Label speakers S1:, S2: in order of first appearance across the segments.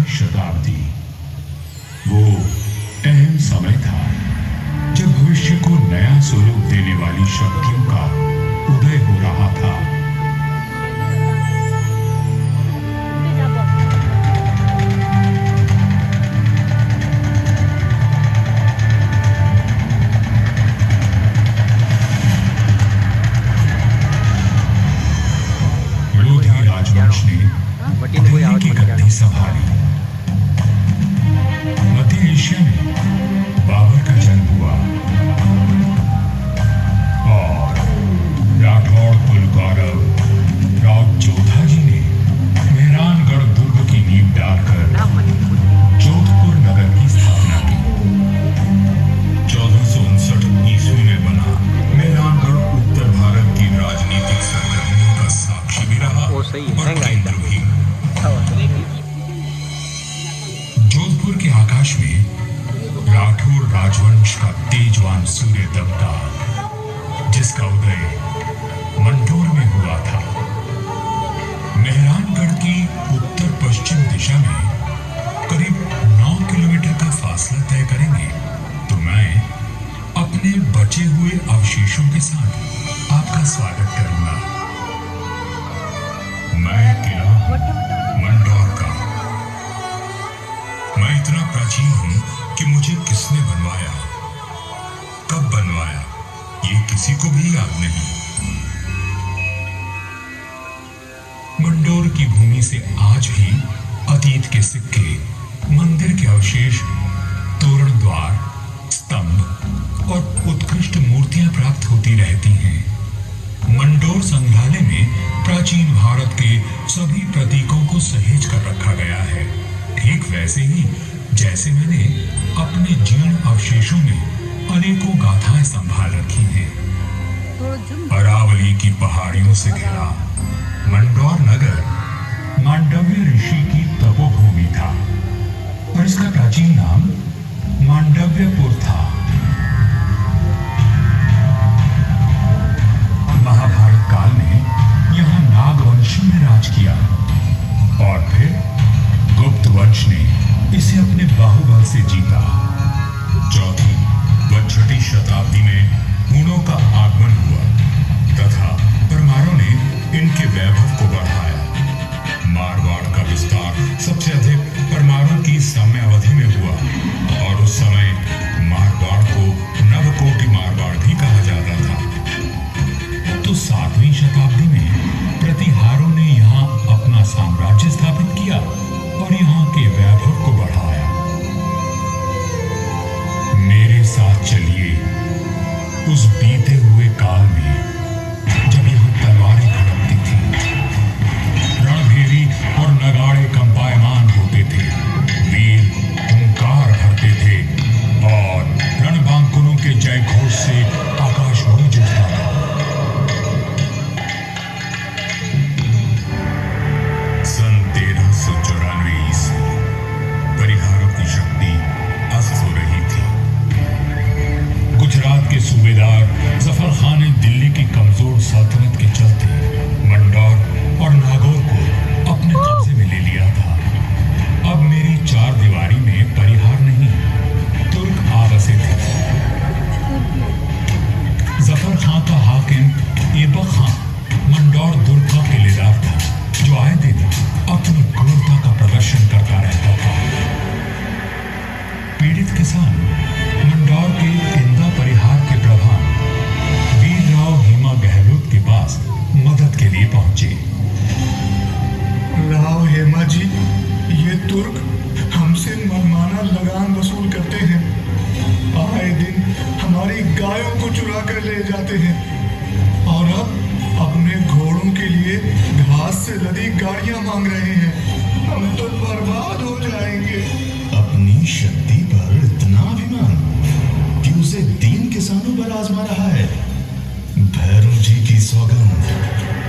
S1: 16वीं शताब्दी वो अहम समय था जब भविष्य को नया स्वरूप देने वाली शक्तियों का उदय हो रहा था। लोधी राजवंश ने दिल्ली की गद्दी संभाली। मध्य एशिया में बाबर का जन्म हुआ और राठौड़ कुल गौरव राव जोधा जी ने मेहरानगढ़ दुर्ग की नींव डालकर जोधपुर नगर की स्थापना की। 1459 ईस्वी में बना मेहरानगढ़ उत्तर भारत की राजनीतिक सरगर्मियों का साक्षी भी रहा और केंद्र भी। जोधपुर के आकाश में राठौर राजवंश का तेजवान सूर्य दबता, जिसका उदय मंडोर में हुआ था। मेहरानगढ़ की उत्तर पश्चिम दिशा में करीब 9 किलोमीटर का फासला तय करेंगे तो मैं अपने बचे हुए अवशेषों के साथ आपका स्वागत करूंगा। मैं किला मंडोर का। मैं इतना प्राचीन हूं कि मुझे किसने बनवाया, कब बनवाया, ये किसी को भी याद नहीं। मंडोर की भूमि से आज भी अतीत के सिक्के, मंदिर के अवशेष, तोरण द्वार, स्तंभ और उत्कृष्ट मूर्तियां प्राप्त होती रहती हैं। मंडोर संग्रहालय में प्राचीन भारत के सभी प्रतीकों को सहेज कर रखा गया है, ठीक वैसे ही जैसे मैंने अपने जीर्ण अवशेषों में अनेकों गाथाएं संभाल रखी हैं। अरावली की पहाड़ियों से घिरा मंडोर नगर मांडव्य ऋषि की तपोभूमि था और इसका प्राचीन नाम मांडव्यपुर था। महाभारत काल में यहाँ नागवंशी ने राज किया और फिर गुप्त वंश ने इसे अपने बाहुबल से जीता। 4वीं व 6वीं शताब्दी में हूणों का आगमन हुआ तथा परमारों ने इनके वैभव को बढ़ाया। मारवाड़ का विस्तार सबसे अधिक परमारों की समयावधि में हुआ और उस समय मारवाड़ को नवकोटि मारवाड़ भी कहा जाता था। तो 7वीं शताब्दी में प्रतिहारों ने यहाँ अपना साम्राज्य स्थापित किया और यहाँ के वैभव को बढ़ाया। मेरे साथ चलिए उस बीते हुए काल में जब यहाँ तलवारें भड़कती थी, रणभेरी और नगाड़े कंपायमान होते थे, वीर हुंकार भरते थे और रणबांकुरों के जय घोष से आकाश गूंज उठता था। सन 1394 ईस्वी परिहारों की शक्ति अस्त हो रही थी। गुजरात के सूबेदार जफर खान ने दिल्ली की कमजोर सल्तनत के चलते मंडोर और नागौर को अपने कब्जे में ले लिया था। अब मेरी चार दीवारी में परिहार नहीं, तुर्क आ बसे थे। जफर खान का हाकिम ऐबक खान मंडोर दुर्ग का किलेदार था, जो आए दिन अपनी क्रूरता का प्रदर्शन करता रहता था। पीड़ित किसान मंडोर के इंदा परिहार के प्रधान वीरराव हेमा गहलोत के पास मदद के लिए पहुंचे।
S2: राव हेमा जी, ये तुर्क हमसे मनमाना लगान वसूल करते हैं। आए दिन हमारी गायों को चुरा कर ले जाते हैं और अब अपने घोड़ों के लिए घास से लदी गाड़ियां मांग रहे हैं। हम तो बर्बाद हो जाएंगे।
S3: अपनी शक्ति पर इतना अभिमान कि उसे 3 किसानों पर आजमा रहा है। भैरव जी की सौगंध,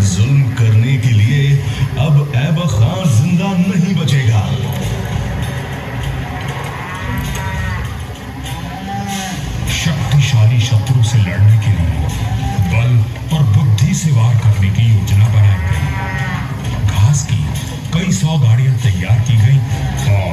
S3: जुल्म करने के लिए अब ऐबक खान जिंदा नहीं बचेगा।
S1: शक्तिशाली शत्रु से लड़ने के लिए बल और बुद्धि से वार करने की योजना बनाई गई। घास की कई 100 गाड़ियां तैयार की गई और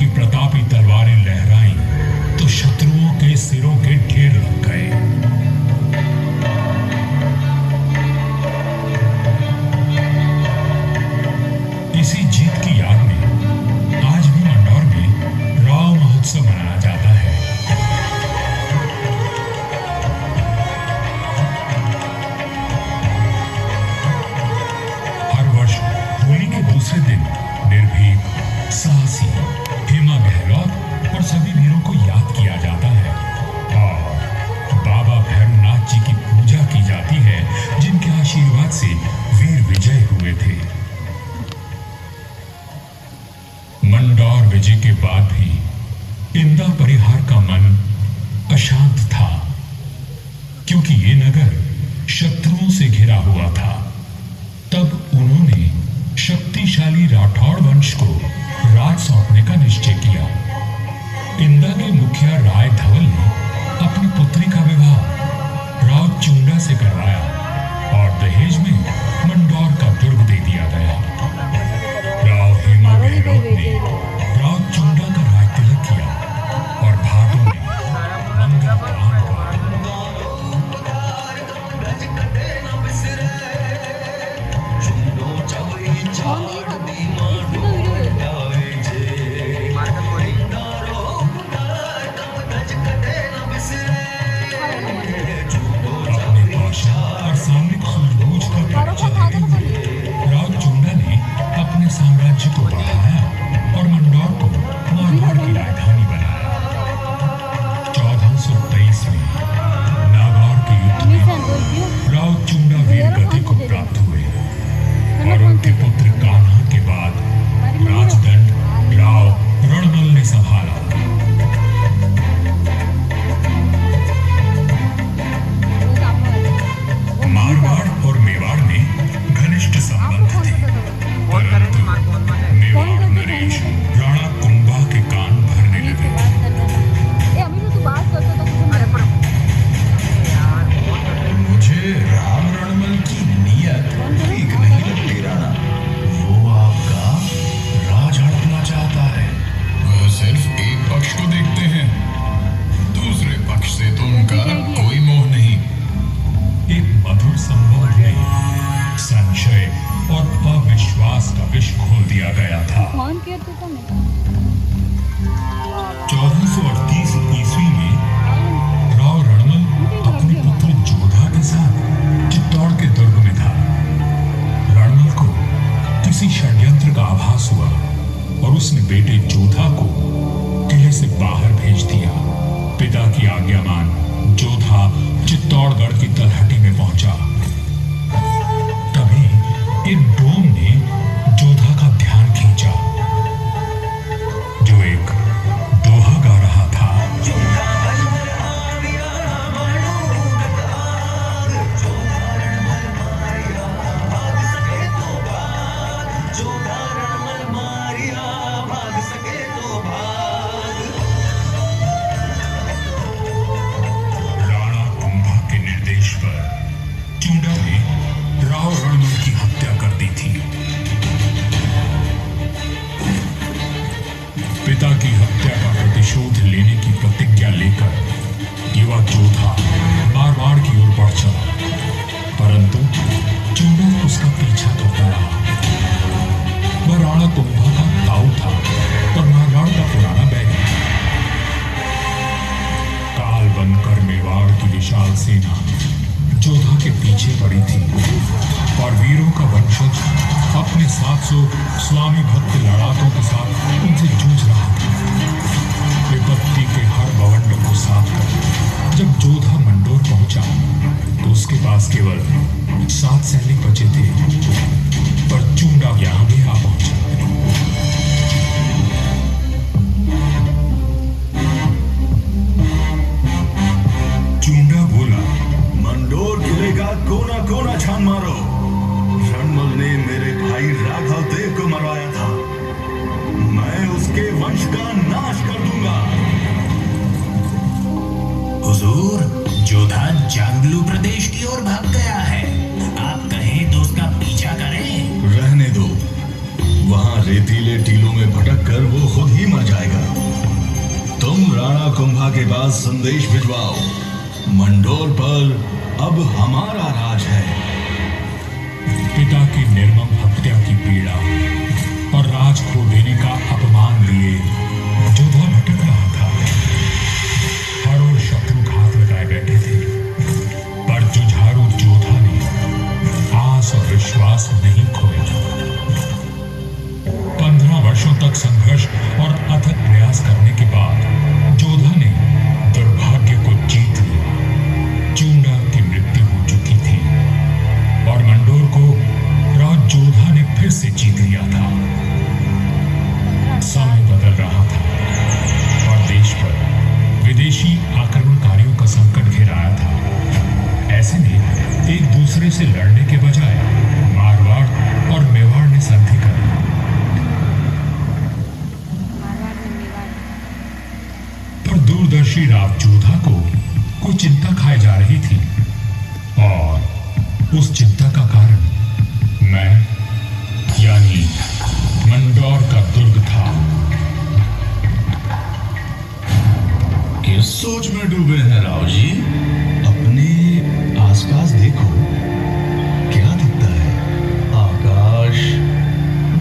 S1: की प्रतापी तलवारें लहराई तो शत्रुओं के सिरों के ढेर लग गए। इसी जीत की याद में आज भी मंदौर में राव महोत्सव मनाया जाता है। हर वर्ष होली के दूसरे दिन निर्भीक, साहसी हेमा गहलोत और सभी वीरों को याद किया जाता है और बाबा भैरवनाथ जी की पूजा की जाती है, जिनके आशीर्वाद से वीर विजय हुए थे। मंदौर विजय के बाद भी इंदा परिहार का मन अशांत था, क्योंकि ये नगर शत्रुओं से घिरा हुआ था। तब उन्होंने शक्तिशाली राठौड़ वंश को राज सौंपने का निश्चय किया। इंदा के मुखिया राय धवल ने अपनी पुत्री का विवाह राव चुंडा से करवाया और दहेज में मंदौर का दुर्ग दे दिया गया। राव हेमा गहलोत ने राव चुंडा का राज तिलक किया और भादों में मंगल पान का साम्राज्य को बढ़ाया और मंदौर को मारवाड़ की राजधानी बनाया। 1423 में नागौर के युद्ध में राव चुंडा वीर गति को प्राप्त हुए और उनके पुत्र कान्हा के बाद राजदंड राव रणमल ने संभाला। मारवाड़ और मेवाड़ में घनिष्ठ संबंध थे, परंतु मेवाड़ नरेश राणा कुंभा के कान भरने लगे।
S3: मुझे राम रणमल की नीयत ठीक नहीं लगती राणा। वो आपका राज हड़पना चाहता है। वह सिर्फ एक पक्ष को देखते हैं, दूसरे पक्ष से तो उनका कोई मोह नहीं।
S1: एक मधुर संवाद में संशय और अविश्वास का विष खोल दिया गया था। 1438 ईस्वी में राव रणमल अपने पुत्र जोधा के साथ चित्तौड़ के दुर्ग में था। रणमल को किसी षड्यंत्र का आभास हुआ और उसने बेटे जोधा को किले से बाहर भेज दिया। पिता की आज्ञा मान जोधा चित्तौड़गढ़ की तलहटी में पहुंचा। तभी एक डोम ने जोधा का ध्यान खींचा, जो एक दोहा गा रहा था। राणा कुंभा के निर्देश पर चुंडा ने राव रणमल की हत्या कर दी थी। पिता की हत्या का प्रतिशोध लेने की प्रतिज्ञा लेकर युवा जोधा मारवाड़ की ओर बढ़ चला, परंतु चुंडा उसका पीछा करता रहा। वह राणा कुंभा का ताऊ था और मारवाड़ का पुराना बैरी। काल बनकर मेवाड़ की विशाल सेना जोधा के पीछे पड़ी थी और वीरों का वंशज अपने 700 स्वामी भक्त लड़ाकों के साथ उनसे जूझ रहा था। विपत्ति के हर बवंड को साथ कर जब जोधा मंडोर पहुंचा तो उसके पास केवल 7 सैनिक बचे थे, पर चुंडा यहां भी आ पहुंचा। चुंडा बोला,
S3: मंडोर किले का कोना कोना छान मारो। रणमल ने मेरे भाई राघव देव को मरवाया था, मैं उसके वंश का नाश कर दूंगा।
S4: हुजूर, जोधा जांगलू प्रदेश की ओर भाग गया है। आप कहें तो उसका पीछा करें।
S3: रहने दो, वहां रेतीले टीलों में भटक कर वो खुद ही मर जाएगा। के पास संदेश भिजवाओ। मंडोर पर अब हमारा राज है।
S1: पिता की निर्मम हत्या की पीड़ा और राज खो देने का अपमान लिए जोधा भटक रहा था। हर ओर शत्रु घात लगाए बैठे थे, पर जुझारू जोधा ने आस और विश्वास नहीं खोया। 15 वर्षों तक संघर्ष और अथक प्रयास करने के बाद जोधा ने दुर्भाग्य को जीत लिया। चूंडा की मृत्यु हो चुकी थी और मंडोर को राज जोधा ने फिर से जीत लिया था। समय बदल रहा था और देश पर विदेशी आक्रमणकारियों का संकट घेराया था। ऐसे में एक दूसरे से लड़ने के बजाय मारवाड़ और मेवाड़ ने संधि कर ली। पर दूरदर्शी राव जोधा को कोई चिंता खाए जा रही थी और उस चिंता का कारण मैं यानी मंडोर का दुर्ग था।
S3: किस सोच में डूबे हैं राव जी? अपने आसपास देखो, क्या दिखता है? आकाश,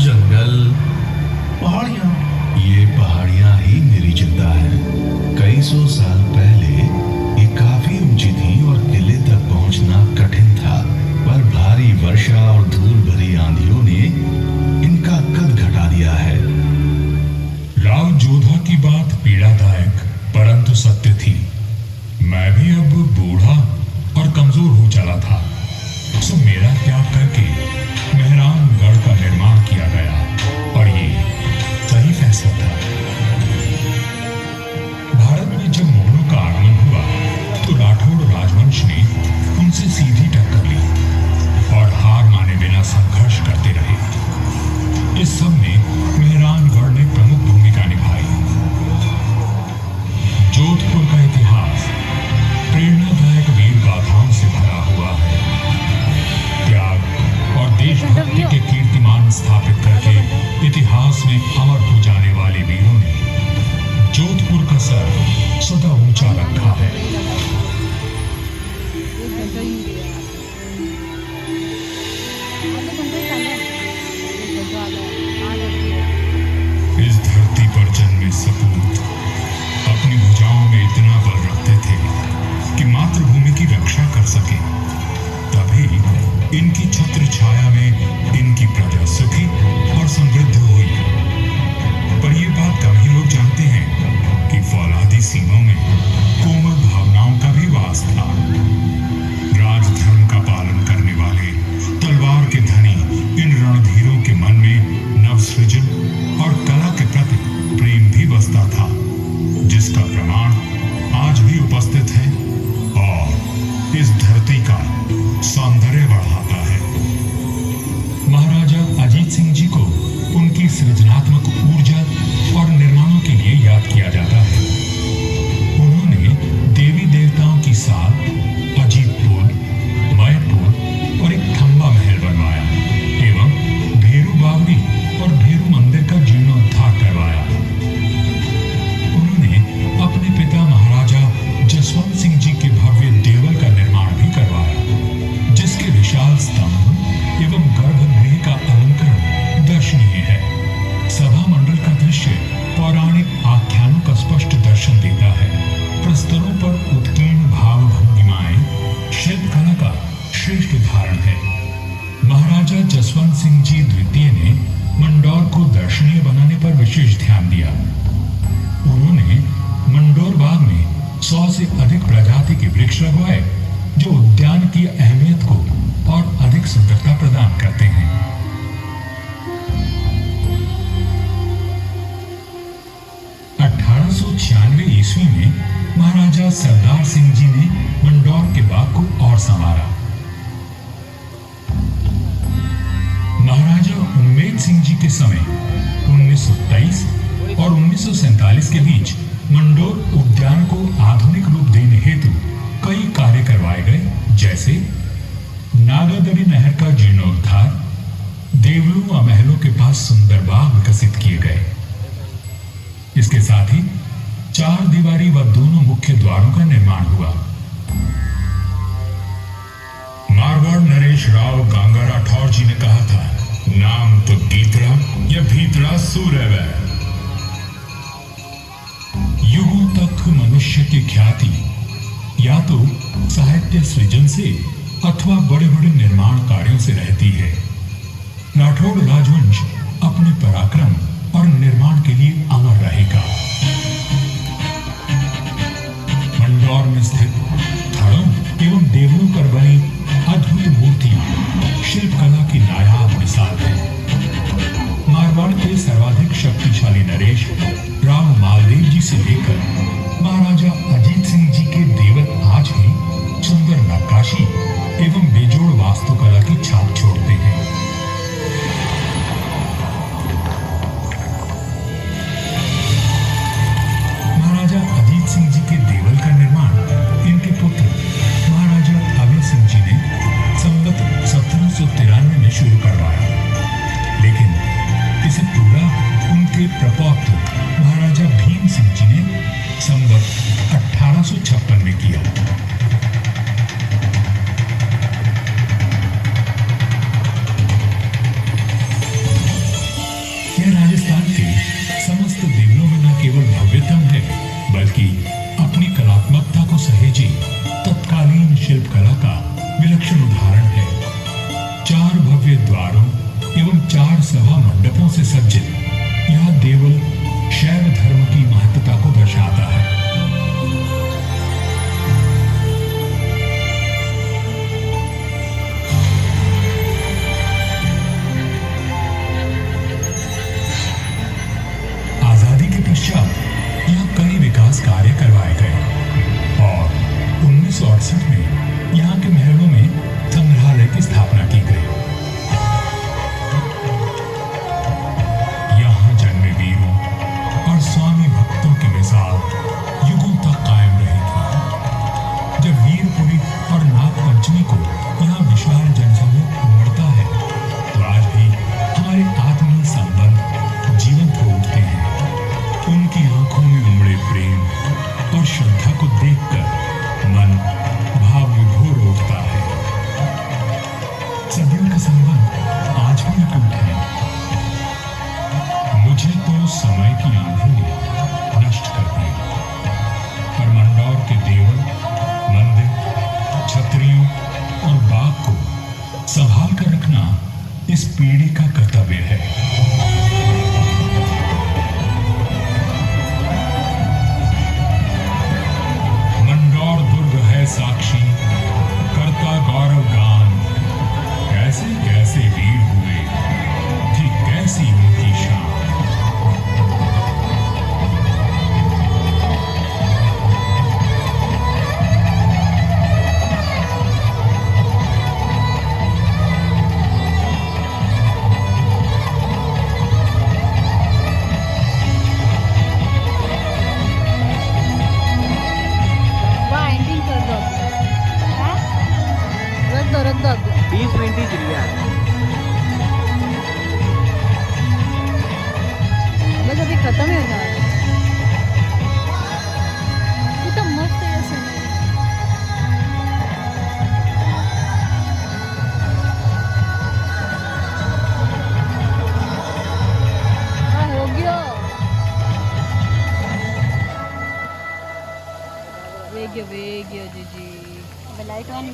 S3: जंगल, पहाड़ियां। ये पहाड़ियां ही मेरी चिंता है। कई सौ साल पहले ये काफी ऊंची थी और किले तक पहुंचना कठिन था, पर भारी वर्षा और धूल भरी आंधियों ने इनका कद घटा दिया है।
S1: राव जोधा की बात पीड़ादायक परंतु सत्य थी। मैं भी अब बूढ़ा और कमजोर हो चला था, सो मेरा त्याग करके मेहरानगढ़ का निर्माण किया गया और ये सही फैसला था। भारत में जब मुगलों का आगमन हुआ तो राठौड़ राजवंश ने उनसे सीधी टक्कर ली और हार माने बिना संघर्ष करते रहे। इस सब में मेहरानगढ़ ने प्रमुख भूमिका निभाई। जोधपुर का इतिहास प्रेरणादायक वीर गाथाओं से भरा हुआ है। त्याग और देशभक्ति के कीर्तिमान स्थापित करके इतिहास में अमर हो जाने वाले वीरों ने जोधपुर का सर सदा ऊंचा रखा है। इस धरती पर जन्मे सपूत अपनी भुजाओं में इतना बल रखते थे कि मातृभूमि की रक्षा कर सके। तभी इनकी छत्र छाया में इनकी प्रजा सुखी और समृद्ध हुई। पर यह बात कम ही लोग जानते हैं कि फौलादी सीमों में कोमल भावनाओं का भी वास था। राजधर्म का पालन करने वाले तलवार के धनी इन रणधीरों के मन में नवसृजन और कला के प्रति प्रेम भी बसता था, जिसका प्रमाण आज भी उपस्थित है और इस धरती का सौंदर्य बढ़ाता है। महाराजा अजीत सिंह जी को उनकी सृजनात्मक ऊर्जा और निर्माणों के लिए याद किया जाता है। उन्होंने देवी देवताओं की साल, अजीत पुल, मय पुल और एक खंबा महल बनवाया एवं भेरू बावड़ी और भेरू मंदिर का जीर्णोद्धार करवाया। उन्होंने अपने पिता महाराजा जसवंत सिंह जी के भव्य देवल का निर्माण भी करवाया, जिसके विशाल स्तंभ एवं गर्भगृह का अलंकरण दर्शनीय है। सभा मंडल का दृश्य पौराणिक आख्यानों का स्पष्ट दर्शन देता है। प्रस्तरों पर उत्कीर्ण भाव भंगिमाएं शिल्पकला का श्रेष्ठ उदाहरण है। महाराजा जसवंत सिंह जी द्वितीय ने मंडोर को दर्शनीय बनाने पर विशेष ध्यान दिया। उन्होंने मंडोर बाग में 100 से अधिक प्रजाति के वृक्ष लगवाए, जो उद्यान की अहमियत को और अधिक सुंदरता प्रदान करते हैं। 1896 ईस्वी में महाराजा सरदार सिंह जी ने मंडोर के बाग को और संवारा। महाराजा उम्मेद सिंह जी के समय 1923 और 1947 के बीच मंडोर उद्यान को आधुनिक रूप देने हेतु कई कार्य करवाए गए, जैसे नागादरी नहर का जीर्णोद्धार, देवलू महलों के पास सुंदर बाग विकसित किए गए। इसके साथ ही चार दीवारी व दोनों मुख्य द्वारों का निर्माण हुआ। मारवाड़ नरेश राव गांगा राठौर जी ने कहा था, नाम तो गीतड़ा या भीतड़ा सूर्य। युगों तक मनुष्य की ख्याति या तो साहित्य सृजन से अथवा बड़े बड़े निर्माण कार्यों से रहती है। राठौड़ राजवंश अपने पराक्रम और निर्माण के लिए अमर रहेगा। मंदौर में स्थित थड़ों एवं देवलों पर बनी अद्भुत मूर्ति शिल्पकला की नायाब मिसाल है। मारवाड़ के सर्वाधिक शक्तिशाली नरेश राव मालदेव जी से लेकर महाराजा अजीत सिंह जी के देवल आज भी सुंदर नक्काशी एवं बेजोड़ वास्तुकला की छाप छोड़ते हैं। महाराजा अजीत सिंह जी के देवल का निर्माण इनके पुत्र महाराजा अभय सिंह जी ने संवत 1793 में शुरू करवाया, लेकिन इसे पूरा उनके प्रपौत्र महाराजा भीम सिंह जी ने संवत 1856 में किया। यह राजस्थान के समस्त देवलों में न केवल भव्यतम है, बल्कि अपनी कलात्मकता को सहेजे तत्कालीन शिल्पकला का विलक्षण उदाहरण है। 4 भव्य द्वारों एवं 4 सभा मंडपों से सज्जित यह देवल शैव धर्म की महत्ता को दर्शाता है। आजादी के पश्चात यहाँ कई विकास कार्य करवाए गए और 1968 में यहाँ के महलों में संग्रहालय की स्थापना की गई। यहाँ जन्मे वीरों और स्वामी भक्तों की मिसाल युगों तक कायम रहेगी। जब वीरपुरी और नाग पंचमी को यहाँ विशाल जनसमूह उमड़ता है, तो आज भी हमारे आत्मीय संबंध जीवंत हो उठते हैं। उनकी आंखों में उमड़े प्रेम और श्रद्धा को देखकर मन भाव विभोर उठता है। सदियों का संबंध आज भी अटूट है। मुझे तो समय की आंधी ने नष्ट कर दिया, पर मंदौर के देवल, मंदिर, छतरियों और बाग को संभाल कर रखना इस पीढ़ी का कर्तव्य है। मंदौर दुर्ग है साक्षी, करता गौरव गान, कैसे कैसे वीर हुए, थी कैसी उनकी शान।
S5: एंडिंग कर दो हाँ? रख दो
S6: 20 मिनट ही चली यार।
S5: बस अभी खत्म ही होना है। ये तो मस्त है समय। हाँ हो गया। वेग्य जीजी लाइट ऑन